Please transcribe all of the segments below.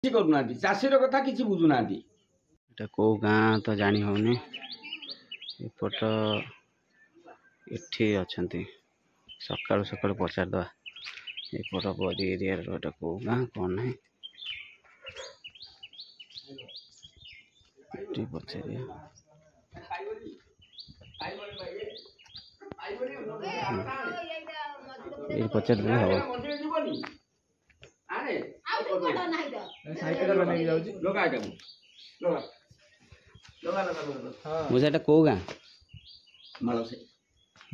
କିଛି କରୁନାହାନ୍ତି ଚାଷୀର କଥା କିଛି ବୁଝୁନାହାନ୍ତି। ଏଟା କୋଉ ଗାଁ ତ ଜାଣି ହଉନି। ଏପଟ ଏଠି ଅଛନ୍ତି ସକାଳୁ ସକାଳୁ ପଚାରିଦବା ଏପଟ ବରି ଏରିଆର ଏଟା କୋଉ ଗାଁ କଣ ନାହିଁ ଏଠି ପଚାରିବା। ଏଇ ପଚାରିଦେଲେ ହବ। ବୁଝା ଏଟା କୋଉ ଗାଁ?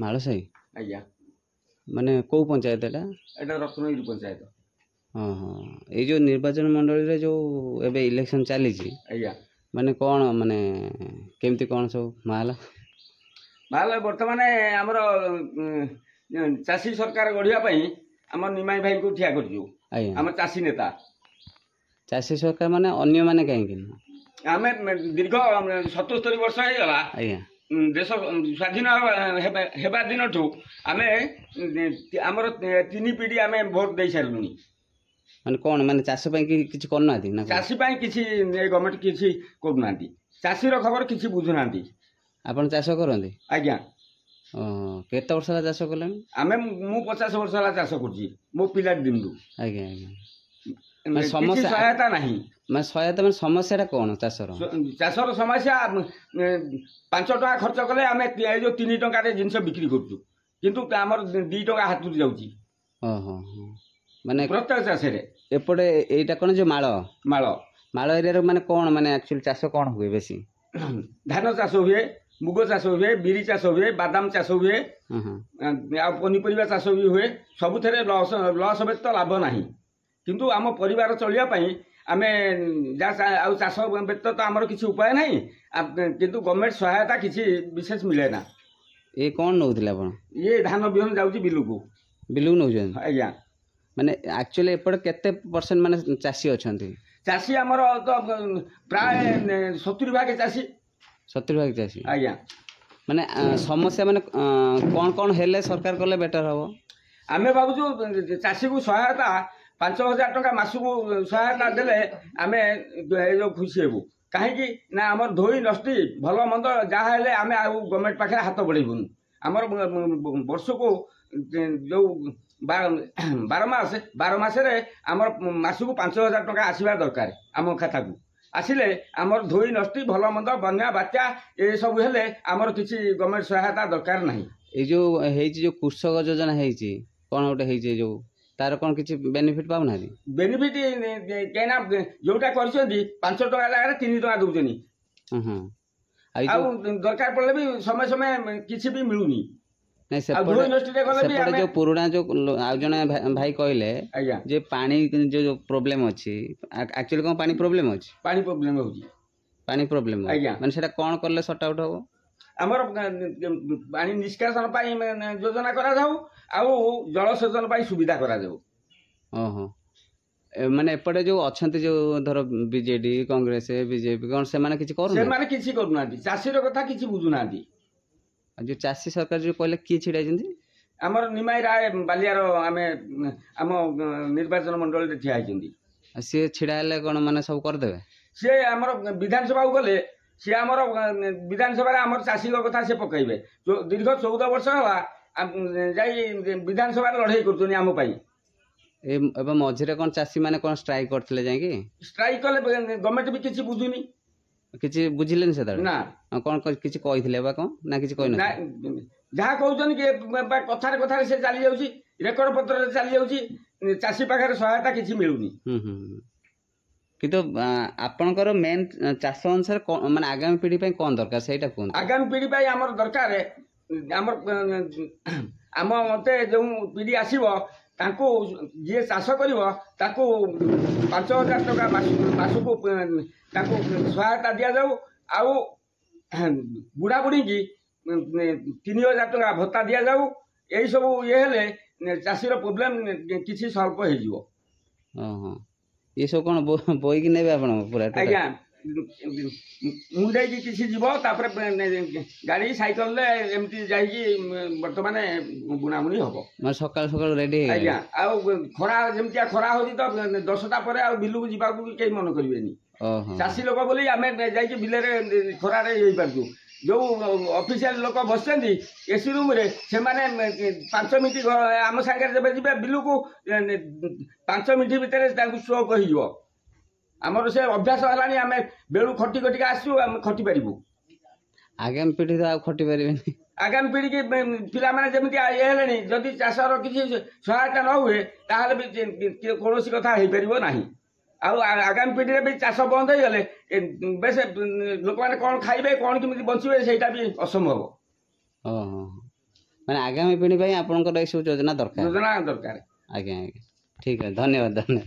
ମାଳସାହି। ଆଜ୍ଞା ମାନେ କୋଉ ପଞ୍ଚାୟତ ଏଟା? ଏଟା ରତ୍ନଗିରି ପଞ୍ଚାୟତ। ହଁ ହଁ ଏଇ ଯୋଉ ନିର୍ବାଚନ ମଣ୍ଡଳୀରେ ଯୋଉ ଏବେ ଇଲେକ୍ସନ ଚାଲିଛି ଆଜ୍ଞା ମାନେ କଣ ମାନେ କେମିତି କଣ ସବୁ ମାହଲ? ବର୍ତ୍ତମାନ ଆମର ଚାଷୀ ସରକାର ଗଢିବା ପାଇଁ ଆମ ନିମାଇ ଭାଇଙ୍କୁ ଠିଆ କରିଛୁ। ଆଜ୍ଞା ଆମ ଚାଷୀ ନେତା। ଚାଷୀ ସରକାର ମାନେ ଅନ୍ୟ ମାନେ କାହିଁକି? ଆମେ ଦୀର୍ଘ 77 ବର୍ଷ ହେଇଗଲା ଆଜ୍ଞା ଦେଶ ସ୍ୱାଧୀନ ହେବା ଦିନଠୁ ଆମେ ଆମର 3 ପିଢି ଆମେ ଭୋଟ ଦେଇ ସାରିଲୁଣି। ମାନେ କଣ ମାନେ ଚାଷ ପାଇଁ କିଛି କରୁନାହାନ୍ତି ନା? ଚାଷୀ ପାଇଁ କିଛି ଗଭର୍ଣ୍ଣମେଣ୍ଟ କିଛି କରୁନାହାନ୍ତି। ଚାଷୀର ଖବର କିଛି ବୁଝୁନାହାନ୍ତି। ଆପଣ ଚାଷ କରନ୍ତି? ଆଜ୍ଞା। କେତେ ବର୍ଷ ହେଲା ଚାଷ କଲେଣି? ମୁଁ 50 ବର୍ଷ ହେଲା ଚାଷ କରୁଛି ମୋ ପିଲା ଦିନରୁ। ଆଜ୍ଞା ଆଜ୍ଞା। କିଛି ସହାୟତା ନାହିଁ। ମାନେ ସହାୟତା ମାନେ ସମସ୍ୟାଟା କଣ ଚାଷର? ଚାଷର ସମସ୍ୟା 5 ଟଙ୍କା ଖର୍ଚ୍ଚ କଲେ ଆମେ ଏଇ ଯୋଉ 3 ଟଙ୍କାରେ ଜିନିଷ ବିକ୍ରି କରୁଛୁ କିନ୍ତୁ ଆମର 2 ଟଙ୍କା ହାତରୁ ଯାଉଛି। ଓହୋ ମାନେ ପ୍ରତ୍ୟେକ ଚାଷରେ ଏପଟେ ଏଇଟା କଣ ଯୋଉ ମାଳ ଏରିଆରେ ମାନେ କଣ ମାନେ ଆକ୍ଚୁଆଲି ଚାଷ କଣ ହୁଏ ବେଶୀ? ଧାନ ଚାଷ ହୁଏ, ମୁଗ ଚାଷ ହୁଏ, ବିରି ଚାଷ ହୁଏ, ବାଦାମ ଚାଷ ହୁଏ, ଆଉ ପନିପରିବା ଚାଷ ବି ହୁଏ। ସବୁଥିରେ ଲସ୍ ବ୍ୟତୀତ ଲାଭ ନାହିଁ। କିନ୍ତୁ ଆମ ପରିବାର ଚଳିବା ପାଇଁ ଆମେ ଆଉ ଚାଷ ବ୍ୟତୀତ ତ ଆମର କିଛି ଉପାୟ ନାହିଁ। କିନ୍ତୁ ଗଭର୍ଣ୍ଣମେଣ୍ଟ ସହାୟତା କିଛି ବିଶେଷ ମିଳେ ନା। ଏ କଣ ନଉଥିଲେ ଆପଣ? ଇଏ ଧାନ ବିହନ ଯାଉଛି ବିଲକୁ ନଉଛନ୍ତି? ଆଜ୍ଞା। ମାନେ ଆକ୍ଚୁଆଲି ଏପଟେ କେତେ % ମାନେ ଚାଷୀ ଅଛନ୍ତି? ଚାଷୀ ଆମର ତ ପ୍ରାୟ 70 ଭାଗ ଚାଷୀ। 70 ଭାଗ ଚାଷୀ? ଆଜ୍ଞା। ମାନେ ସମସ୍ୟା ମାନେ କଣ କଣ ହେଲେ ସରକାର କଲେ ବେଟର ହବ? ଆମେ ଭାବୁଛୁ ଚାଷୀକୁ ସହାୟତା 5,000 ଟଙ୍କା ମାସକୁ ସହାୟତା ଦେଲେ ଆମେ ଯୋଉ ଖୁସି ହେବୁ। କାହିଁକି ନା ଆମର ଧୋଇ ନଷ୍ଟି ଭଲ ମନ୍ଦ ଯାହା ହେଲେ ଆମେ ଆଉ ଗଭର୍ଣ୍ଣମେଣ୍ଟ ପାଖରେ ହାତ ବଢେଇବୁନି। ଆମର ବର୍ଷକୁ ଯୋଉ 12 ମାସରେ ଆମର ମାସକୁ 5,000 ଟଙ୍କା ଆସିବା ଦରକାର ଆମ ଖାତାକୁ। ଆସିଲେ ଆମର ଧୋଇ ନଷ୍ଟି ଭଲ ମନ୍ଦ ବନ୍ୟା ବାତ୍ୟା ଏସବୁ ହେଲେ ଆମର କିଛି ଗଭର୍ଣ୍ଣମେଣ୍ଟ ସହାୟତା ଦରକାର ନାହିଁ। ଏଇ ଯୋଉ ହେଇଛି ଯୋଉ କୃଷକ ଯୋଜନା ହେଇଛି କଣ ଗୋଟେ ହେଇଛି ଯୋଉ ତାର କଣ କିଛି ବେନିଫିଟ ପାଉନାହାନ୍ତି? ବେନିଫିଟ କାହିଁକିନା ଯୋଉଟା କରିଛନ୍ତି 5 ଟଙ୍କା ଜାଗାରେ 3 ଟଙ୍କା ଦଉଛନ୍ତି। ଆଉ ଦରକାର ପଡ଼ିଲେ ବି ସମୟ ସମୟ କିଛି ବି ମିଳୁନି। ନାଇଁ ସେପଟେ ଯୋଉ ପୁରୁଣା ଯୋଉ ଆଉ ଜଣେ ଭାଇ କହିଲେ ଯେ ପାଣି ଯୋଉ ପ୍ରୋବ୍ଲେମ ଅଛି ଆକ୍ଚୁଆଲି କଣ ପାଣି ପ୍ରୋବ୍ଲେମ ଅଛି? ପାଣି ପ୍ରୋବ୍ଲେମ ହଉଛି। ପାଣି ପ୍ରୋବ୍ଲେମ ଆଜ୍ଞା। ମାନେ ସେଟା କଣ କଲେ ସର୍ଟ ଆଉଟ୍ ହବ? ଆମର ପାଣି ନିଷ୍କାସନ ପାଇଁ ଯୋଜନା କରାଯାଉ ଆଉ ଜଳସେଚନ ପାଇଁ ସୁବିଧା କରାଯାଉ। ଓହୋ ମାନେ ଏପଟେ ଯୋଉ ଅଛନ୍ତି ଯୋଉ ଧର ବିଜେଡି କଂଗ୍ରେସ ବିଜେପି କଣ ସେମାନେ କିଛି କରୁନାହାନ୍ତି? ସେମାନେ କିଛି କରୁନାହାନ୍ତି। ଚାଷୀର କଥା କିଛି ବୁଝୁନାହାନ୍ତି। ଯୋଉ ଚାଷୀ ସରକାର ଯୋଉ କହିଲେ କିଏ ଛିଡା ହେଇଛନ୍ତି? ଆମର ନିମାଇ ରାୟ ବାଲିଆର ଆମେ ଆମ ନିର୍ବାଚନ ମଣ୍ଡଳୀରେ ଠିଆ ହେଇଛନ୍ତି। ସିଏ ଛିଡା ହେଲେ କଣ ମାନେ ସବୁ କରିଦେବେ? ସିଏ ଆମର ବିଧାନସଭାକୁ ଗଲେ ସିଏ ଆମର ବିଧାନସଭାରେ ଆମର ଚାଷୀଙ୍କ କଥା ସେ ପକେଇବେ। ଦୀର୍ଘ 14 ବର୍ଷ ହେଲା ଯାଇ ବିଧାନସଭାରେ ଲଢେଇ କରୁଛନ୍ତି ଆମ ପାଇଁ। ଏବେ ମଝିରେ କଣ ଚାଷୀ ମାନେ କଣ ଷ୍ଟ୍ରାଇକ କରିଥିଲେ ଯାଇକି? ଷ୍ଟ୍ରାଇକ କଲେ ଗଭର୍ଣ୍ଣମେଣ୍ଟ ବି କିଛି ବୁଝୁନି। କିଛି ବୁଝିଲେନି ସେତେବେଳେ? ନା କଣ କିଛି କହିଥିଲେ ବା କଣ ନା କିଛି କହିନାହାନ୍ତି? ଯାହା କହୁଛନ୍ତି କି କଥାରେ ସେ ଚାଲି ଯାଉଛି, ରେକର୍ଡ ପତ୍ରରେ ଚାଲି ଯାଉଛି, ଚାଷୀ ପାଖରେ ସହାୟତା କିଛି ମିଳୁନି। କିନ୍ତୁ ଆପଣଙ୍କର ମେନ୍ ଚାଷ ଅନୁସାରେ ମାନେ ଆଗାମୀ ପିଢି ପାଇଁ କଣ ଦରକାର ସେଇଟା କୁହନ୍ତୁ? ଆଗାମୀ ପିଢି ପାଇଁ ଆମର ଦରକାର ଆମ ମତେ ଯୋଉ ପିଢି ଆସିବ ତାଙ୍କୁ ଯିଏ ଚାଷ କରିବ ତାକୁ 5,000 ଟଙ୍କା ମାସକୁ ତାକୁ ସହାୟତା ଦିଆଯାଉ। ଆଉ ବୁଢା ବୁଢୀକି 3,000 ଟଙ୍କା ଭତ୍ତା ଦିଆଯାଉ। ଏଇ ସବୁ ଇଏ ହେଲେ ଚାଷୀର ପ୍ରୋବ୍ଲେମ କିଛି ସଲ୍ଭ ହେଇଯିବ। ଇଏ ସବୁ କଣ ବୋଇକି ନେବେ ଆପଣ ପୁରା? ଆଜ୍ଞା ମୁଣ୍ଡେଇକି କିଛି ଯିବ ତାପରେ ଗାଡ଼ି ସାଇକେଲରେ ଏମିତି ଯାଇକି ବର୍ତ୍ତମାନ ବୁଣାବୁଣି ହବ ସକାଳୁ ସକାଳୁ ରେଡି। ଆଜ୍ଞା ଆଉ ଖରା ଯେମିତିଆ ଖରା ହଉଛି ତ 10ଟା ପରେ ଆଉ ବିଲକୁ ଯିବାକୁ ବି କେହି ମନ କରିବେନି। ଚାଷୀ ଲୋକ ବୋଲି ଆମେ ଯାଇକି ବିଲରେ ଖରାରେ ହେଇପାରୁଛୁ। ଯୋଉ ଅଫିସିଆଲ ଲୋକ ବସିଛନ୍ତି ଏସି ରୁମରେ ସେମାନେ 5 ମିନିଟ୍ ଆମ ସାଙ୍ଗରେ ଯେବେ ଯିବେ ବିଲକୁ 5 ମିନିଟ୍ ଭିତରେ ତାଙ୍କୁ ଷ୍ଟ୍ରୋକ୍ ହେଇଯିବ। ଆମର ସେ ଅଭ୍ୟାସ ହେଲାଣି ଆମେ ବେଳୁ ଖଟି ଖଟିକା ଆସିଛୁ ଆମେ ଖଟି ପାରିବୁ। ଆଗାମୀ ପିଢି ତ ଆଉ ଖଟି ପାରିବେନି। ଆଗାମୀ ପିଢିକି ପିଲାମାନେ ଯେମିତି ଇଏ ହେଲେଣି ଯଦି ଚାଷର କିଛି ସହାୟତା ନ ହୁଏ ତାହେଲେ ବି କୌଣସି କଥା ହେଇପାରିବ ନାହିଁ। ଆଉ ଆଗାମୀ ପିଢିରେ ବି ଚାଷ ବନ୍ଦ ହେଇଗଲେ ବେଶ ଲୋକମାନେ କ'ଣ ଖାଇବେ କ'ଣ କେମିତି ବଞ୍ଚିବେ ସେଇଟା ବି ଅସମ୍ଭବ। ମାନେ ଆଗାମୀ ପିଢି ପାଇଁ ଆପଣଙ୍କର ଏସବୁ ଯୋଜନା ଦରକାର। ଯୋଜନା ଦରକାର। ଆଜ୍ଞା ଆଜ୍ଞା ଠିକ୍ ଅଛି ଧନ୍ୟବାଦ ଧନ୍ୟବାଦ।